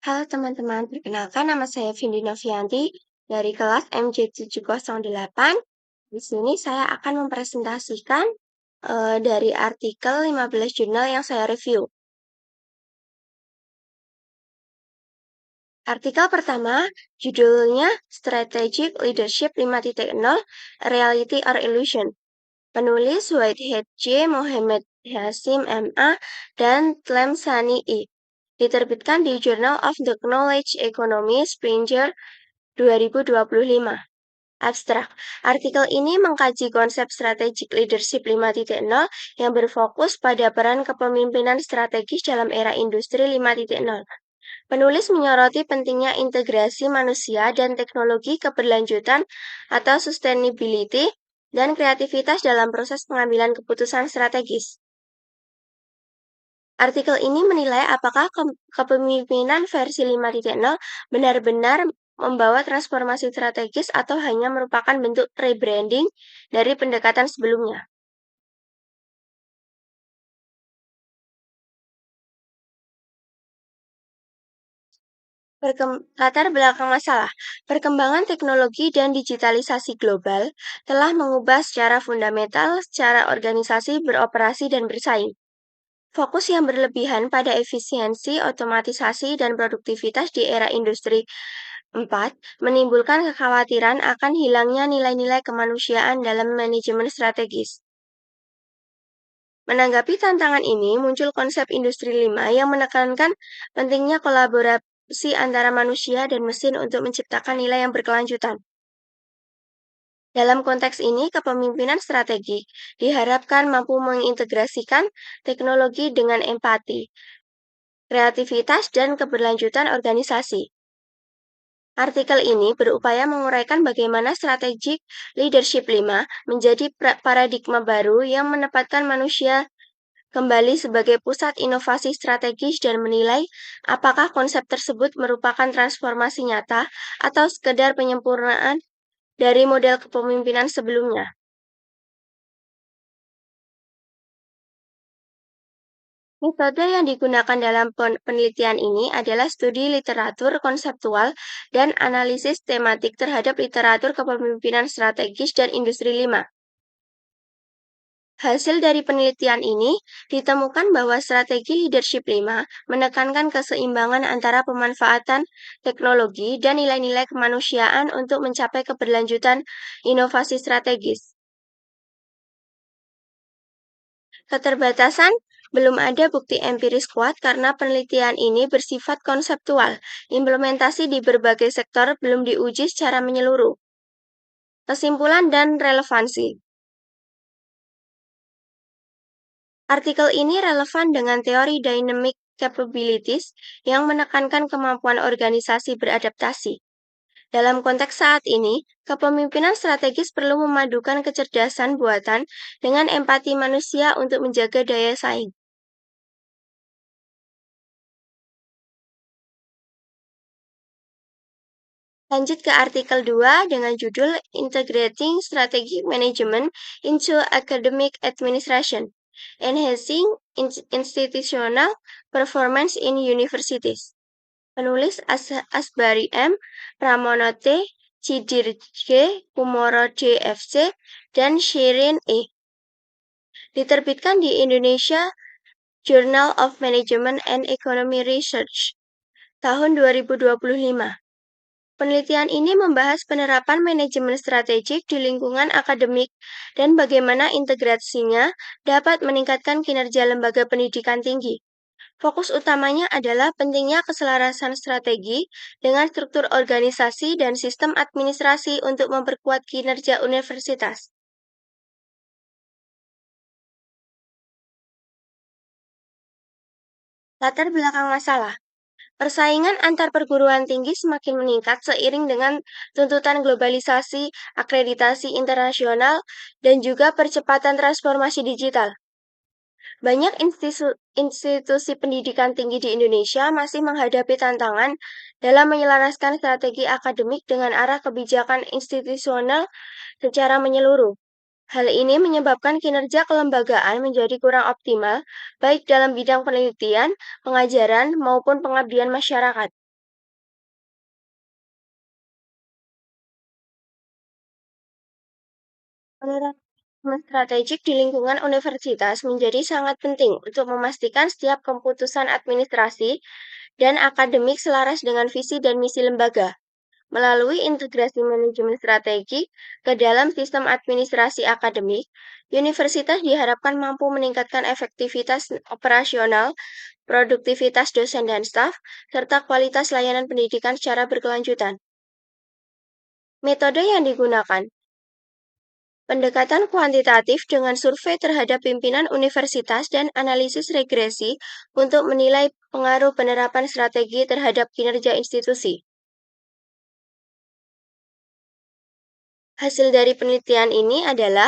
Halo teman-teman, perkenalkan nama saya Vindi Novianti dari kelas MJ708. Di sini saya akan mempresentasikan dari artikel 15 jurnal yang saya review. Artikel pertama, judulnya Strategic Leadership 5.0, Reality or Illusion. Penulis Whitehead J. Mohammed Hasim MA dan Tlemceni I. Diterbitkan di Journal of the Knowledge Economy Springer 2025. Abstrak. Artikel ini mengkaji konsep strategic leadership 5.0 yang berfokus pada peran kepemimpinan strategis dalam era industri 5.0. Penulis menyoroti pentingnya integrasi manusia dan teknologi keberlanjutan atau sustainability dan kreativitas dalam proses pengambilan keputusan strategis. Artikel ini menilai apakah kepemimpinan versi 5.0 benar-benar membawa transformasi strategis atau hanya merupakan bentuk rebranding dari pendekatan sebelumnya. Latar belakang masalah, perkembangan teknologi dan digitalisasi global telah mengubah secara fundamental cara organisasi beroperasi dan bersaing. Fokus yang berlebihan pada efisiensi, otomatisasi, dan produktivitas di era industri 4 menimbulkan kekhawatiran akan hilangnya nilai-nilai kemanusiaan dalam manajemen strategis. Menanggapi tantangan ini, muncul konsep Industri 5 yang menekankan pentingnya kolaborasi antara manusia dan mesin untuk menciptakan nilai yang berkelanjutan. Dalam konteks ini, kepemimpinan strategik diharapkan mampu mengintegrasikan teknologi dengan empati, kreativitas, dan keberlanjutan organisasi. Artikel ini berupaya menguraikan bagaimana strategic leadership 5 menjadi paradigma baru yang menempatkan manusia kembali sebagai pusat inovasi strategis dan menilai apakah konsep tersebut merupakan transformasi nyata atau sekedar penyempurnaan dari model kepemimpinan sebelumnya. Metode yang digunakan dalam penelitian ini adalah studi literatur konseptual dan analisis tematik terhadap literatur kepemimpinan strategis dan industri 5. Hasil dari penelitian ini ditemukan bahwa strategi leadership 5 menekankan keseimbangan antara pemanfaatan teknologi dan nilai-nilai kemanusiaan untuk mencapai keberlanjutan inovasi strategis. Keterbatasan belum ada bukti empiris kuat karena penelitian ini bersifat konseptual. Implementasi di berbagai sektor belum diuji secara menyeluruh. Kesimpulan dan relevansi. Artikel ini relevan dengan teori dynamic capabilities yang menekankan kemampuan organisasi beradaptasi. Dalam konteks saat ini, kepemimpinan strategis perlu memadukan kecerdasan buatan dengan empati manusia untuk menjaga daya saing. Lanjut ke artikel 2 dengan judul Integrating Strategic Management into Academic Administration, Enhancing Institutional Performance in Universities. Penulis Asbari M, Pramono T, Cidir G, Kumoro D. FC, dan Shirin E. Diterbitkan di Indonesia Journal of Management and Economy Research tahun 2025. Penelitian ini membahas penerapan manajemen strategik di lingkungan akademik dan bagaimana integrasinya dapat meningkatkan kinerja lembaga pendidikan tinggi. Fokus utamanya adalah pentingnya keselarasan strategi dengan struktur organisasi dan sistem administrasi untuk memperkuat kinerja universitas. Latar belakang masalah. Persaingan antar perguruan tinggi semakin meningkat seiring dengan tuntutan globalisasi, akreditasi internasional, dan juga percepatan transformasi digital. Banyak institusi pendidikan tinggi di Indonesia masih menghadapi tantangan dalam menyelaraskan strategi akademik dengan arah kebijakan institusional secara menyeluruh. Hal ini menyebabkan kinerja kelembagaan menjadi kurang optimal, baik dalam bidang penelitian, pengajaran, maupun pengabdian masyarakat. Penerapan strategik di lingkungan universitas menjadi sangat penting untuk memastikan setiap keputusan administrasi dan akademik selaras dengan visi dan misi lembaga. Melalui integrasi manajemen strategi ke dalam sistem administrasi akademik, universitas diharapkan mampu meningkatkan efektivitas operasional, produktivitas dosen dan staf, serta kualitas layanan pendidikan secara berkelanjutan. Metode yang digunakan: pendekatan kuantitatif dengan survei terhadap pimpinan universitas dan analisis regresi untuk menilai pengaruh penerapan strategi terhadap kinerja institusi. Hasil dari penelitian ini adalah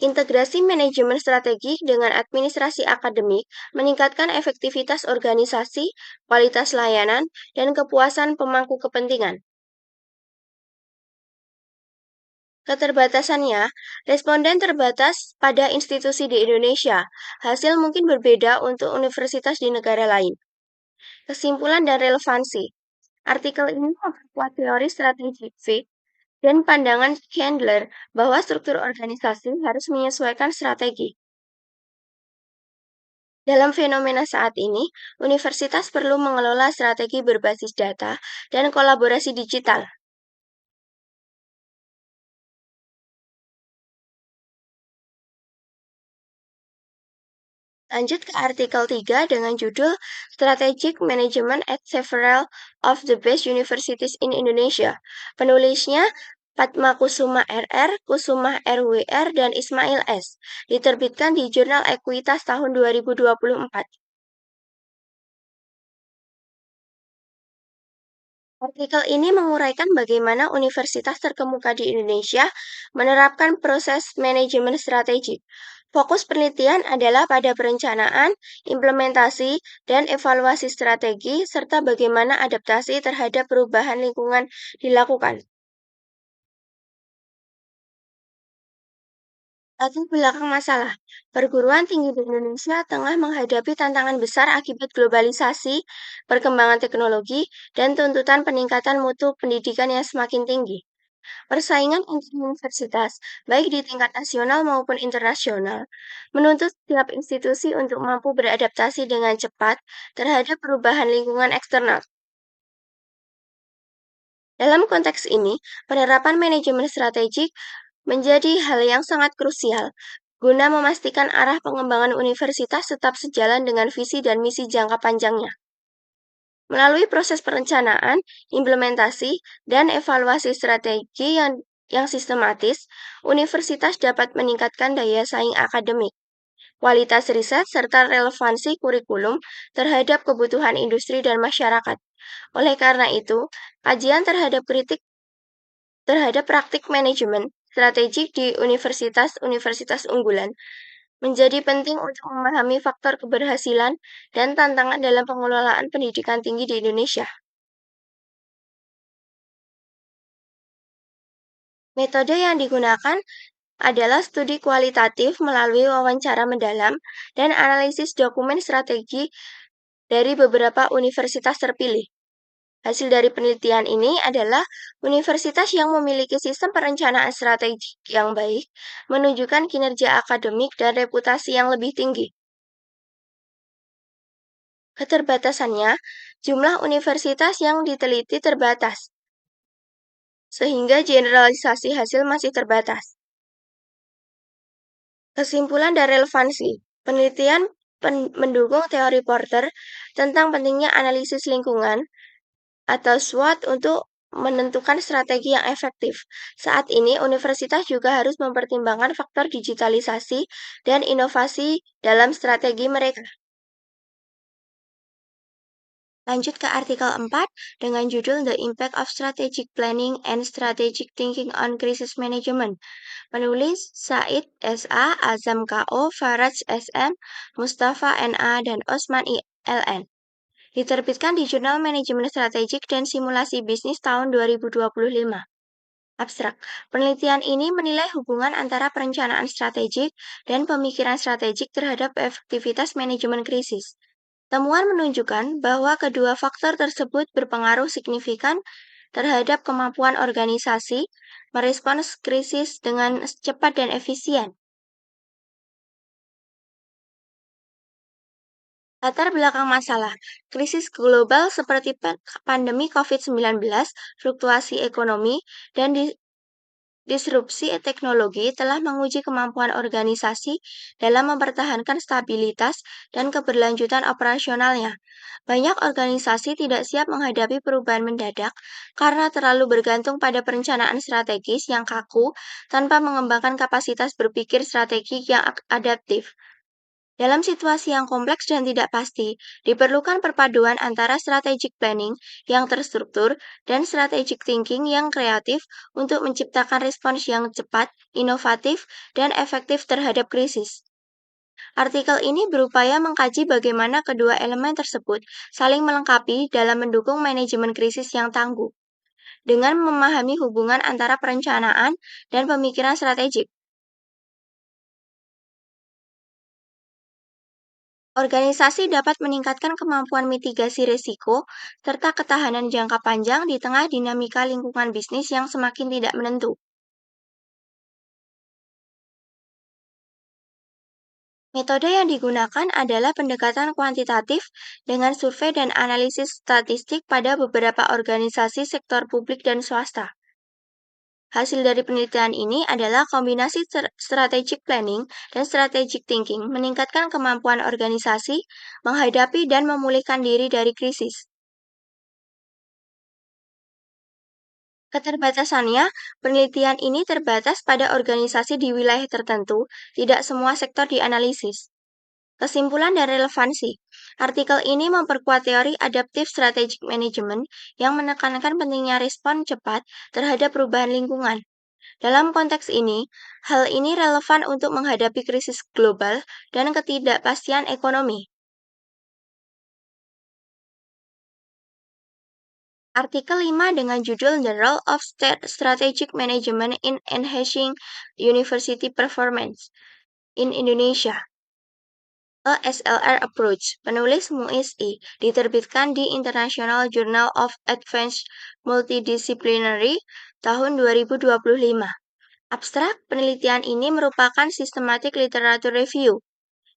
integrasi manajemen strategi dengan administrasi akademik meningkatkan efektivitas organisasi, kualitas layanan, dan kepuasan pemangku kepentingan. Keterbatasannya, responden terbatas pada institusi di Indonesia. Hasil mungkin berbeda untuk universitas di negara lain. Kesimpulan dan relevansi. Artikel ini memperkuat teori strategi fit dan pandangan Chandler bahwa struktur organisasi harus menyesuaikan strategi. Dalam fenomena saat ini, universitas perlu mengelola strategi berbasis data dan kolaborasi digital. Lanjut ke artikel 3 dengan judul Strategic Management at Several of the Best Universities in Indonesia. Penulisnya Padma Kusuma RR, Kusuma RWR, dan Ismail S. Diterbitkan di Jurnal Ekuitas tahun 2024. Artikel ini menguraikan bagaimana universitas terkemuka di Indonesia menerapkan proses manajemen strategik. Fokus penelitian adalah pada perencanaan, implementasi, dan evaluasi strategi, serta bagaimana adaptasi terhadap perubahan lingkungan dilakukan. Latar belakang masalah, perguruan tinggi di Indonesia tengah menghadapi tantangan besar akibat globalisasi, perkembangan teknologi, dan tuntutan peningkatan mutu pendidikan yang semakin tinggi. Persaingan antar universitas, baik di tingkat nasional maupun internasional, menuntut setiap institusi untuk mampu beradaptasi dengan cepat terhadap perubahan lingkungan eksternal. Dalam konteks ini, penerapan manajemen strategik menjadi hal yang sangat krusial guna memastikan arah pengembangan universitas tetap sejalan dengan visi dan misi jangka panjangnya. Melalui proses perencanaan, implementasi, dan evaluasi strategi yang sistematis, universitas dapat meningkatkan daya saing akademik, kualitas riset, serta relevansi kurikulum terhadap kebutuhan industri dan masyarakat. Oleh karena itu, kajian terhadap praktik manajemen strategik di universitas-universitas unggulan menjadi penting untuk memahami faktor keberhasilan dan tantangan dalam pengelolaan pendidikan tinggi di Indonesia. Metode yang digunakan adalah studi kualitatif melalui wawancara mendalam dan analisis dokumen strategi dari beberapa universitas terpilih. Hasil dari penelitian ini adalah universitas yang memiliki sistem perencanaan strategik yang baik, menunjukkan kinerja akademik dan reputasi yang lebih tinggi. Keterbatasannya, jumlah universitas yang diteliti terbatas, sehingga generalisasi hasil masih terbatas. Kesimpulan dan relevansi. Penelitian mendukung teori Porter tentang pentingnya analisis lingkungan atau SWOT untuk menentukan strategi yang efektif. Saat ini, universitas juga harus mempertimbangkan faktor digitalisasi dan inovasi dalam strategi mereka. Lanjut ke artikel 4 dengan judul The Impact of Strategic Planning and Strategic Thinking on Crisis Management. Penulis Said S.A., Azam K.O., Faraj S.M., Mustafa N.A., dan Osman I.L.N. Diterbitkan di Jurnal Manajemen Strategik dan Simulasi Bisnis tahun 2025. Abstrak. Penelitian ini menilai hubungan antara perencanaan strategik dan pemikiran strategik terhadap efektivitas manajemen krisis. Temuan menunjukkan bahwa kedua faktor tersebut berpengaruh signifikan terhadap kemampuan organisasi merespons krisis dengan cepat dan efisien. Latar belakang masalah, krisis global seperti pandemi COVID-19, fluktuasi ekonomi, dan disrupsi teknologi telah menguji kemampuan organisasi dalam mempertahankan stabilitas dan keberlanjutan operasionalnya. Banyak organisasi tidak siap menghadapi perubahan mendadak karena terlalu bergantung pada perencanaan strategis yang kaku tanpa mengembangkan kapasitas berpikir strategik yang adaptif. Dalam situasi yang kompleks dan tidak pasti, diperlukan perpaduan antara strategic planning yang terstruktur dan strategic thinking yang kreatif untuk menciptakan respons yang cepat, inovatif, dan efektif terhadap krisis. Artikel ini berupaya mengkaji bagaimana kedua elemen tersebut saling melengkapi dalam mendukung manajemen krisis yang tangguh. Dengan memahami hubungan antara perencanaan dan pemikiran strategik, organisasi dapat meningkatkan kemampuan mitigasi risiko serta ketahanan jangka panjang di tengah dinamika lingkungan bisnis yang semakin tidak menentu. Metode yang digunakan adalah pendekatan kuantitatif dengan survei dan analisis statistik pada beberapa organisasi sektor publik dan swasta. Hasil dari penelitian ini adalah kombinasi strategic planning dan strategic thinking meningkatkan kemampuan organisasi menghadapi dan memulihkan diri dari krisis. Keterbatasannya, penelitian ini terbatas pada organisasi di wilayah tertentu, tidak semua sektor dianalisis. Kesimpulan dan relevansi. Artikel ini memperkuat teori adaptive strategic management yang menekankan pentingnya respon cepat terhadap perubahan lingkungan. Dalam konteks ini, hal ini relevan untuk menghadapi krisis global dan ketidakpastian ekonomi. Artikel 5 dengan judul The Role of Strategic Management in Enhancing University Performance in Indonesia. A SLR Approach, penulis MUISI, diterbitkan di International Journal of Advanced Multidisciplinary tahun 2025. Abstrak penelitian ini merupakan systematic literature review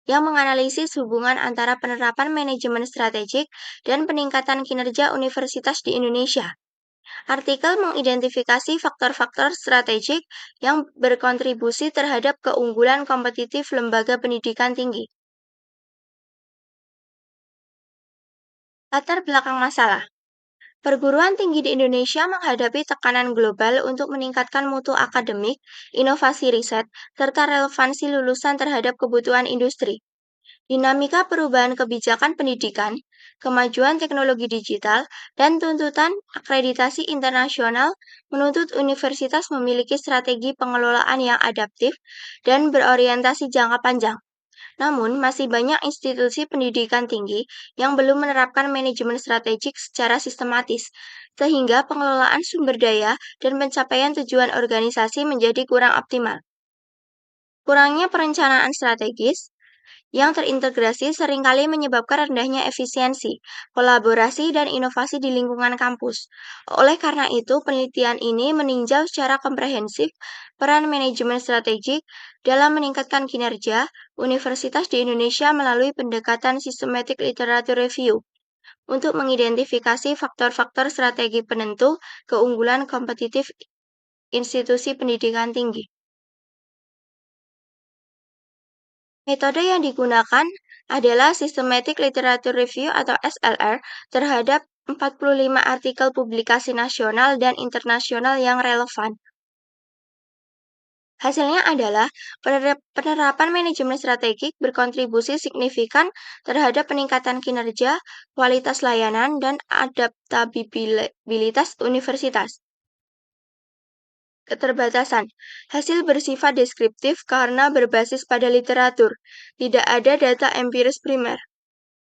yang menganalisis hubungan antara penerapan manajemen strategik dan peningkatan kinerja universitas di Indonesia. Artikel mengidentifikasi faktor-faktor strategik yang berkontribusi terhadap keunggulan kompetitif lembaga pendidikan tinggi. Latar belakang masalah. Perguruan tinggi di Indonesia menghadapi tekanan global untuk meningkatkan mutu akademik, inovasi riset, serta relevansi lulusan terhadap kebutuhan industri. Dinamika perubahan kebijakan pendidikan, kemajuan teknologi digital, dan tuntutan akreditasi internasional menuntut universitas memiliki strategi pengelolaan yang adaptif dan berorientasi jangka panjang. Namun, masih banyak institusi pendidikan tinggi yang belum menerapkan manajemen strategik secara sistematis, sehingga pengelolaan sumber daya dan pencapaian tujuan organisasi menjadi kurang optimal. Kurangnya perencanaan strategis yang terintegrasi seringkali menyebabkan rendahnya efisiensi, kolaborasi, dan inovasi di lingkungan kampus. Oleh karena itu, penelitian ini meninjau secara komprehensif peran manajemen strategik dalam meningkatkan kinerja universitas di Indonesia melalui pendekatan systematic literature review untuk mengidentifikasi faktor-faktor strategi penentu keunggulan kompetitif institusi pendidikan tinggi. Metode yang digunakan adalah Systematic Literature Review atau SLR terhadap 45 artikel publikasi nasional dan internasional yang relevan. Hasilnya adalah penerapan manajemen strategik berkontribusi signifikan terhadap peningkatan kinerja, kualitas layanan, dan adaptabilitas universitas. Keterbatasan. Hasil bersifat deskriptif karena berbasis pada literatur, tidak ada data empiris primer.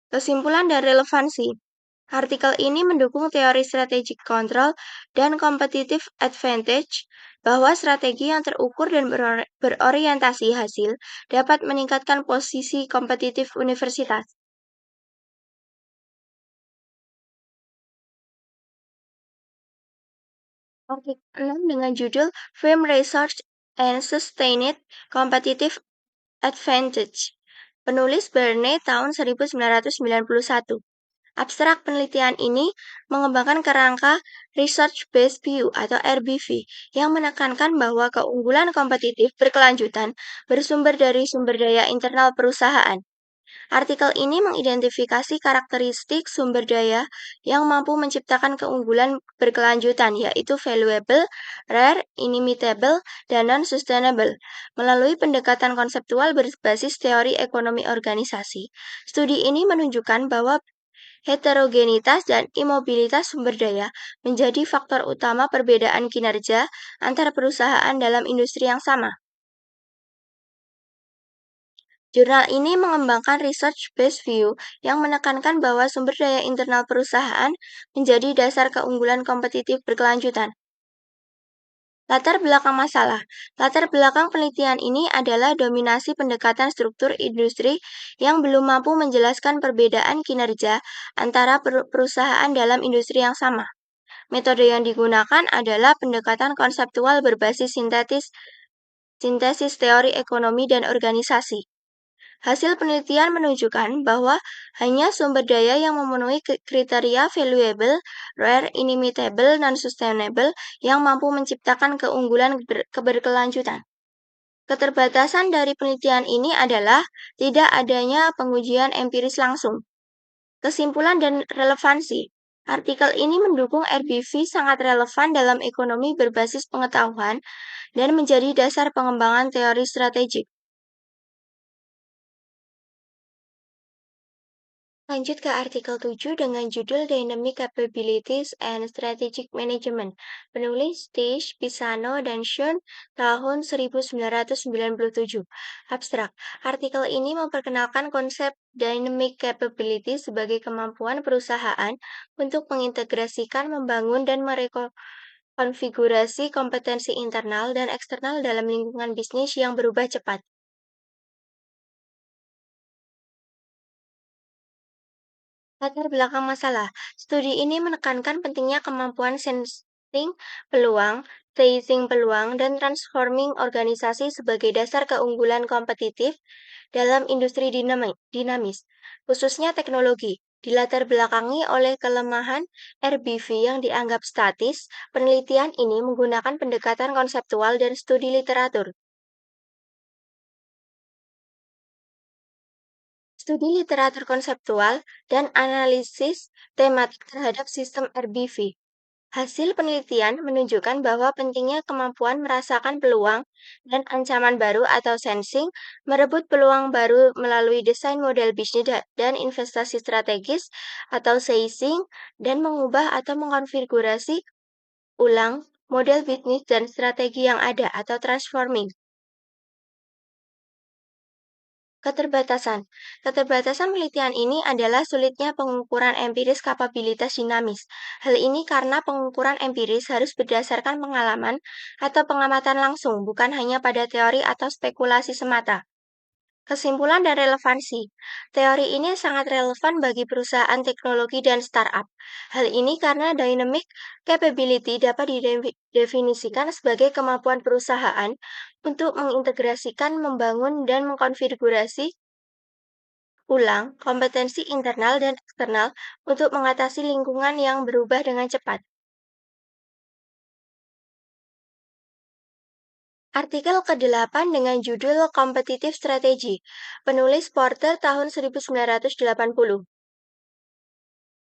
Kesimpulan dan relevansi. Artikel ini mendukung teori strategic control dan competitive advantage bahwa strategi yang terukur dan berorientasi hasil dapat meningkatkan posisi kompetitif universitas. Artikel 6 dengan judul Firm Research and Sustained Competitive Advantage. Penulis Berne tahun 1991. Abstrak penelitian ini mengembangkan kerangka Research Based View atau RBV yang menekankan bahwa keunggulan kompetitif berkelanjutan bersumber dari sumber daya internal perusahaan. Artikel ini mengidentifikasi karakteristik sumber daya yang mampu menciptakan keunggulan berkelanjutan, yaitu valuable, rare, inimitable, dan non-sustainable. Melalui pendekatan konseptual berbasis teori ekonomi organisasi, studi ini menunjukkan bahwa heterogenitas dan imobilitas sumber daya menjadi faktor utama perbedaan kinerja antar perusahaan dalam industri yang sama. Jurnal ini mengembangkan research-based view yang menekankan bahwa sumber daya internal perusahaan menjadi dasar keunggulan kompetitif berkelanjutan. Latar belakang masalah. Latar belakang penelitian ini adalah dominasi pendekatan struktur industri yang belum mampu menjelaskan perbedaan kinerja antara perusahaan dalam industri yang sama. Metode yang digunakan adalah pendekatan konseptual berbasis sintesis teori ekonomi dan organisasi. Hasil penelitian menunjukkan bahwa hanya sumber daya yang memenuhi kriteria valuable, rare, inimitable, non-sustainable yang mampu menciptakan keunggulan keberkelanjutan. Keterbatasan dari penelitian ini adalah tidak adanya pengujian empiris langsung. Kesimpulan dan relevansi. Artikel ini mendukung RBV sangat relevan dalam ekonomi berbasis pengetahuan dan menjadi dasar pengembangan teori strategik. Lanjut ke artikel 7 dengan judul Dynamic Capabilities and Strategic Management. Penulis Tish, Pisano, dan Sean tahun 1997. Abstrak. Artikel ini memperkenalkan konsep Dynamic Capability sebagai kemampuan perusahaan untuk mengintegrasikan, membangun, dan merekonfigurasi kompetensi internal dan eksternal dalam lingkungan bisnis yang berubah cepat. Latar belakang masalah. Studi ini menekankan pentingnya kemampuan sensing peluang, seizing peluang, dan transforming organisasi sebagai dasar keunggulan kompetitif dalam industri dinamis, khususnya teknologi. Dilatar belakangi oleh kelemahan RBV yang dianggap statis, penelitian ini menggunakan pendekatan konseptual dan studi literatur. Studi literatur konseptual dan analisis tematik terhadap sistem RBV. Hasil penelitian menunjukkan bahwa pentingnya kemampuan merasakan peluang dan ancaman baru atau sensing, merebut peluang baru melalui desain model bisnis dan investasi strategis atau seizing, dan mengubah atau mengkonfigurasi ulang model bisnis dan strategi yang ada atau transforming. Keterbatasan. Keterbatasan penelitian ini adalah sulitnya pengukuran empiris kapabilitas dinamis. Hal ini karena pengukuran empiris harus berdasarkan pengalaman atau pengamatan langsung, bukan hanya pada teori atau spekulasi semata. Kesimpulan dan relevansi. Teori ini sangat relevan bagi perusahaan teknologi dan startup. Hal ini karena dynamic capability dapat didefinisikan sebagai kemampuan perusahaan untuk mengintegrasikan, membangun, dan mengkonfigurasi ulang kompetensi internal dan eksternal untuk mengatasi lingkungan yang berubah dengan cepat. Artikel ke-8 dengan judul Competitive Strategy, penulis Porter tahun 1980.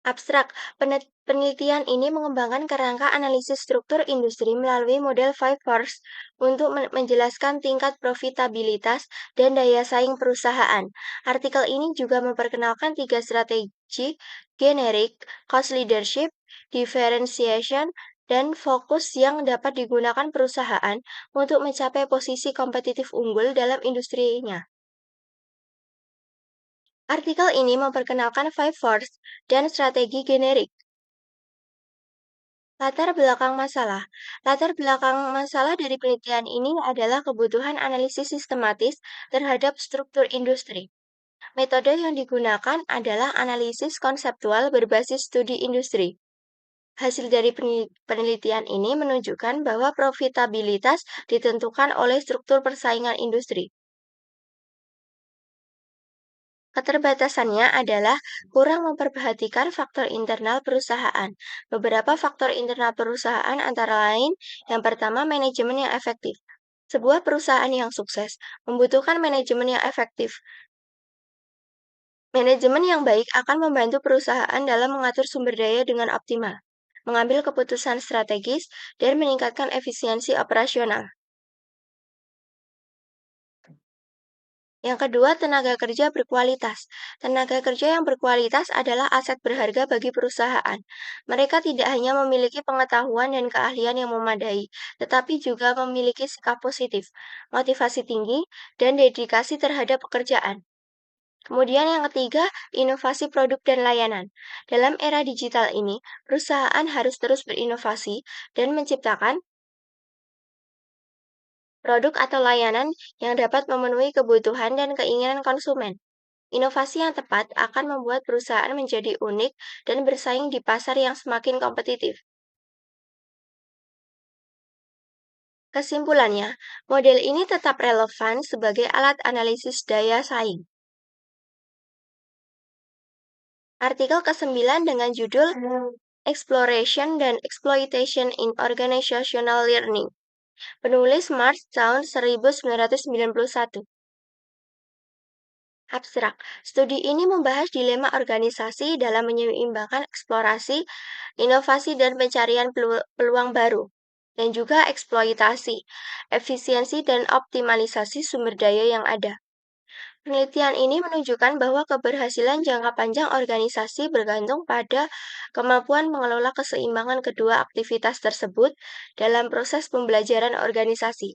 Abstrak, penelitian ini mengembangkan kerangka analisis struktur industri melalui model Five Force untuk menjelaskan tingkat profitabilitas dan daya saing perusahaan. Artikel ini juga memperkenalkan tiga strategi generik, cost leadership, differentiation, dan fokus yang dapat digunakan perusahaan untuk mencapai posisi kompetitif unggul dalam industrinya. Artikel ini memperkenalkan Five Force dan strategi generik. Latar belakang masalah. Latar belakang masalah dari penelitian ini adalah kebutuhan analisis sistematis terhadap struktur industri. Metode yang digunakan adalah analisis konseptual berbasis studi industri. Hasil dari penelitian ini menunjukkan bahwa profitabilitas ditentukan oleh struktur persaingan industri. Keterbatasannya adalah kurang memperhatikan faktor internal perusahaan. Beberapa faktor internal perusahaan antara lain, yang pertama, manajemen yang efektif. Sebuah perusahaan yang sukses membutuhkan manajemen yang efektif. Manajemen yang baik akan membantu perusahaan dalam mengatur sumber daya dengan optimal, mengambil keputusan strategis, dan meningkatkan efisiensi operasional. Yang kedua, tenaga kerja berkualitas. Tenaga kerja yang berkualitas adalah aset berharga bagi perusahaan. Mereka tidak hanya memiliki pengetahuan dan keahlian yang memadai, tetapi juga memiliki sikap positif, motivasi tinggi, dan dedikasi terhadap pekerjaan. Kemudian yang ketiga, inovasi produk dan layanan. Dalam era digital ini, perusahaan harus terus berinovasi dan menciptakan produk atau layanan yang dapat memenuhi kebutuhan dan keinginan konsumen. Inovasi yang tepat akan membuat perusahaan menjadi unik dan bersaing di pasar yang semakin kompetitif. Kesimpulannya, model ini tetap relevan sebagai alat analisis daya saing. Artikel ke-9 dengan judul Exploration dan Exploitation in Organizational Learning. Penulis Marx tahun 1991. Abstrak. Studi ini membahas dilema organisasi dalam menyeimbangkan eksplorasi, inovasi, dan pencarian peluang baru, dan juga eksploitasi, efisiensi, dan optimalisasi sumber daya yang ada. Penelitian ini menunjukkan bahwa keberhasilan jangka panjang organisasi bergantung pada kemampuan mengelola keseimbangan kedua aktivitas tersebut dalam proses pembelajaran organisasi.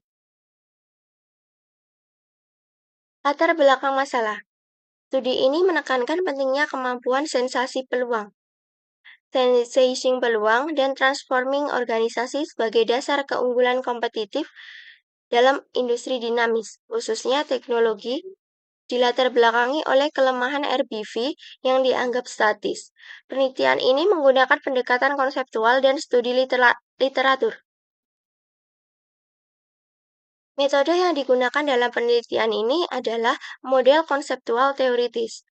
Latar belakang masalah. Studi ini menekankan pentingnya kemampuan sensasi peluang, sensing peluang, dan transforming organisasi sebagai dasar keunggulan kompetitif dalam industri dinamis, khususnya teknologi, dilatar belakangi oleh kelemahan RBV yang dianggap statis. Penelitian ini menggunakan pendekatan konseptual dan studi literatur. Metode yang digunakan dalam penelitian ini adalah model konseptual teoritis.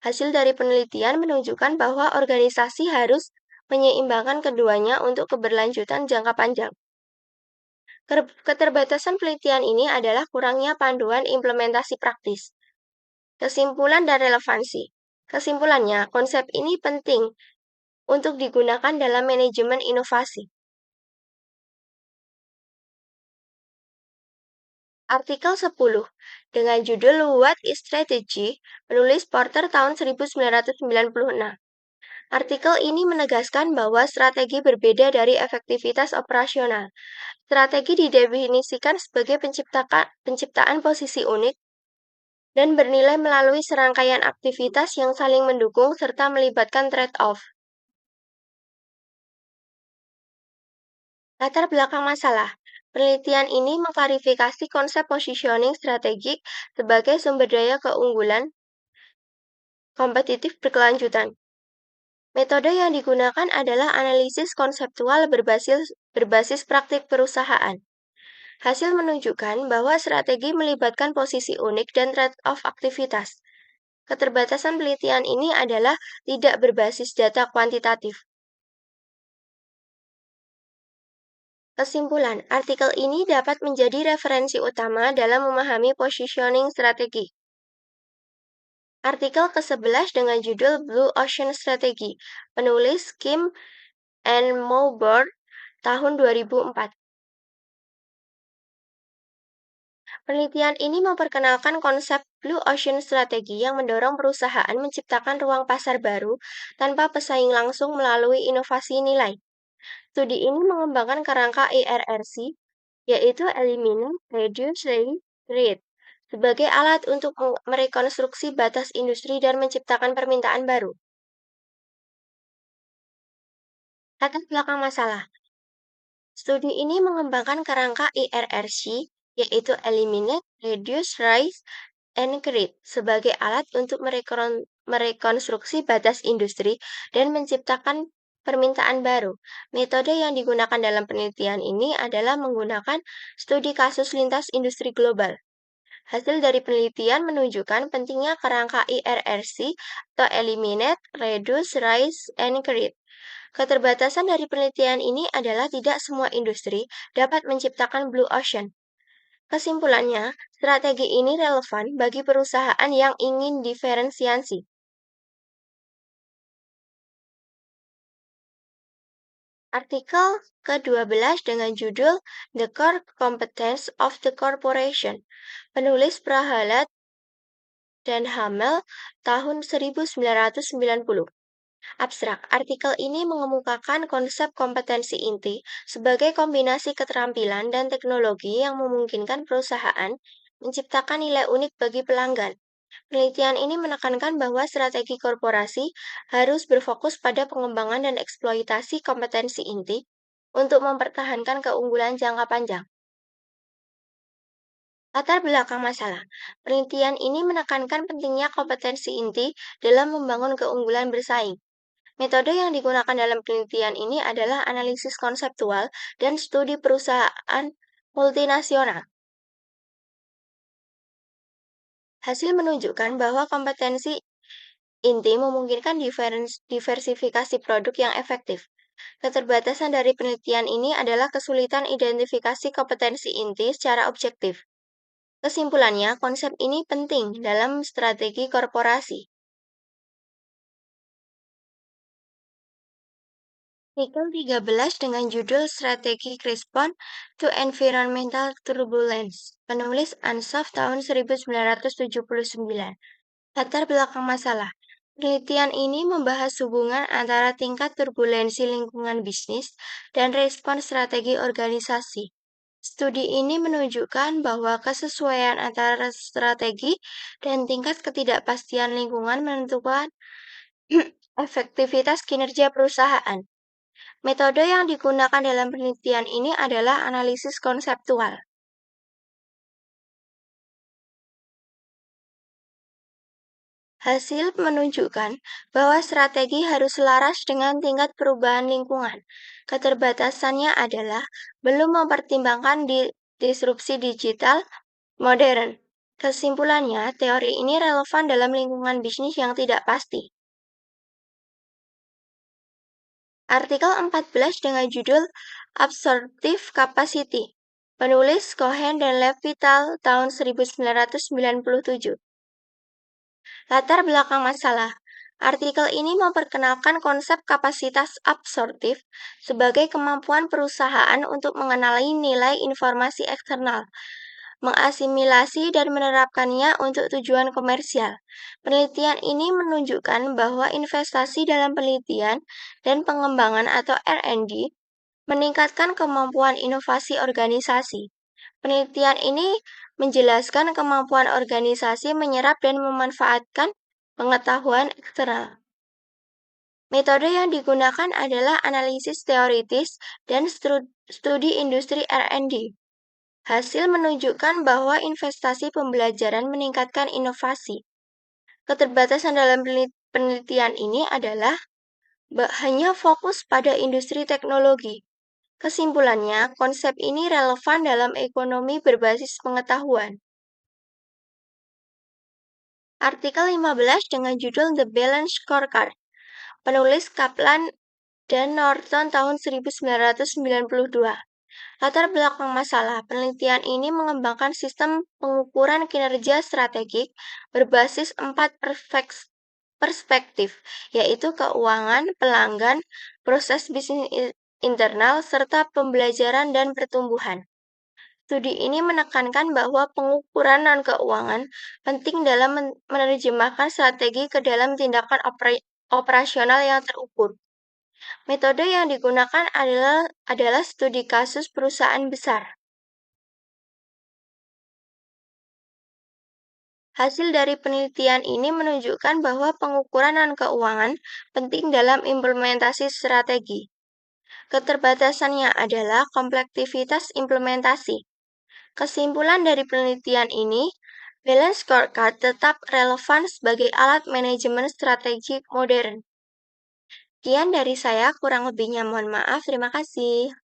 Hasil dari penelitian menunjukkan bahwa organisasi harus menyeimbangkan keduanya untuk keberlanjutan jangka panjang. Keterbatasan penelitian ini adalah kurangnya panduan implementasi praktis. Kesimpulan dan relevansi. Kesimpulannya, konsep ini penting untuk digunakan dalam manajemen inovasi. Artikel 10 dengan judul What is Strategy, penulis Porter tahun 1996. Artikel ini menegaskan bahwa strategi berbeda dari efektivitas operasional. Strategi didefinisikan sebagai penciptaan posisi unik dan bernilai melalui serangkaian aktivitas yang saling mendukung serta melibatkan trade-off. Latar belakang masalah. Penelitian ini mengklarifikasi konsep positioning strategik sebagai sumber daya keunggulan kompetitif berkelanjutan. Metode yang digunakan adalah analisis konseptual berbasis praktik perusahaan. Hasil menunjukkan bahwa strategi melibatkan posisi unik dan trade-off aktivitas. Keterbatasan penelitian ini adalah tidak berbasis data kuantitatif. Kesimpulan, artikel ini dapat menjadi referensi utama dalam memahami positioning strategi. Artikel ke-11 dengan judul Blue Ocean Strategy, penulis Kim and Maubourne tahun 2004. Penelitian ini memperkenalkan konsep Blue Ocean Strategy yang mendorong perusahaan menciptakan ruang pasar baru tanpa pesaing langsung melalui inovasi nilai. Studi ini mengembangkan kerangka ERRC, yaitu Eliminate, Reduce, Rate, sebagai alat untuk merekonstruksi batas industri dan menciptakan permintaan baru. Latar belakang masalah. Studi ini mengembangkan kerangka ERRC, yaitu Eliminate, Reduce, Rise, and Create, sebagai alat untuk merekonstruksi batas industri dan menciptakan permintaan baru. Metode yang digunakan dalam penelitian ini adalah menggunakan studi kasus lintas industri global. Hasil dari penelitian menunjukkan pentingnya kerangka IRRC atau Eliminate, Reduce, Rise, and Create. Keterbatasan dari penelitian ini adalah tidak semua industri dapat menciptakan blue ocean. Kesimpulannya, strategi ini relevan bagi perusahaan yang ingin diferensiasi. Artikel ke-12 dengan judul The Core Competence of the Corporation. Penulis Prahalad dan Hamel tahun 1990. Abstrak. Artikel ini mengemukakan konsep kompetensi inti sebagai kombinasi keterampilan dan teknologi yang memungkinkan perusahaan menciptakan nilai unik bagi pelanggan. Penelitian ini menekankan bahwa strategi korporasi harus berfokus pada pengembangan dan eksploitasi kompetensi inti untuk mempertahankan keunggulan jangka panjang. Latar belakang masalah. Penelitian ini menekankan pentingnya kompetensi inti dalam membangun keunggulan bersaing. Metode yang digunakan dalam penelitian ini adalah analisis konseptual dan studi perusahaan multinasional. Hasil menunjukkan bahwa kompetensi inti memungkinkan diversifikasi produk yang efektif. Keterbatasan dari penelitian ini adalah kesulitan identifikasi kompetensi inti secara objektif. Kesimpulannya, konsep ini penting dalam strategi korporasi. Artikel 13 dengan judul Strategi Respond to Environmental Turbulence. Penulis Ansaf tahun 1979. Latar belakang masalah. Penelitian ini membahas hubungan antara tingkat turbulensi lingkungan bisnis dan respon strategi organisasi. Studi ini menunjukkan bahwa kesesuaian antara strategi dan tingkat ketidakpastian lingkungan menentukan efektivitas kinerja perusahaan. Metode yang digunakan dalam penelitian ini adalah analisis konseptual. Hasil menunjukkan bahwa strategi harus selaras dengan tingkat perubahan lingkungan. Keterbatasannya adalah belum mempertimbangkan disrupsi digital modern. Kesimpulannya, teori ini relevan dalam lingkungan bisnis yang tidak pasti. Artikel 14 dengan judul Absorptive Capacity. Penulis Cohen dan Levital tahun 1997. Latar belakang masalah. Artikel ini memperkenalkan konsep kapasitas absorptif sebagai kemampuan perusahaan untuk mengenali nilai informasi eksternal, mengasimilasi dan menerapkannya untuk tujuan komersial. Penelitian ini menunjukkan bahwa investasi dalam penelitian dan pengembangan atau R&D meningkatkan kemampuan inovasi organisasi. Penelitian ini menjelaskan kemampuan organisasi menyerap dan memanfaatkan pengetahuan eksternal. Metode yang digunakan adalah analisis teoritis dan studi industri R&D. Hasil menunjukkan bahwa investasi pembelajaran meningkatkan inovasi. Keterbatasan dalam penelitian ini adalah hanya fokus pada industri teknologi. Kesimpulannya, konsep ini relevan dalam ekonomi berbasis pengetahuan. Artikel 15 dengan judul The Balance Scorecard. Penulis Kaplan dan Norton tahun 1992. Latar belakang masalah, penelitian ini mengembangkan sistem pengukuran kinerja strategik berbasis 4 perspektif, yaitu keuangan, pelanggan, proses bisnis internal, serta pembelajaran dan pertumbuhan. Studi ini menekankan bahwa pengukuran non-keuangan penting dalam menerjemahkan strategi ke dalam tindakan operasional yang terukur. Metode yang digunakan adalah studi kasus perusahaan besar. Hasil dari penelitian ini menunjukkan bahwa pengukuran non-keuangan penting dalam implementasi strategi. Keterbatasannya adalah komplektivitas implementasi. Kesimpulan dari penelitian ini, Balance Scorecard tetap relevan sebagai alat manajemen strategik modern. Sekian dari saya, kurang lebihnya mohon maaf. Terima kasih.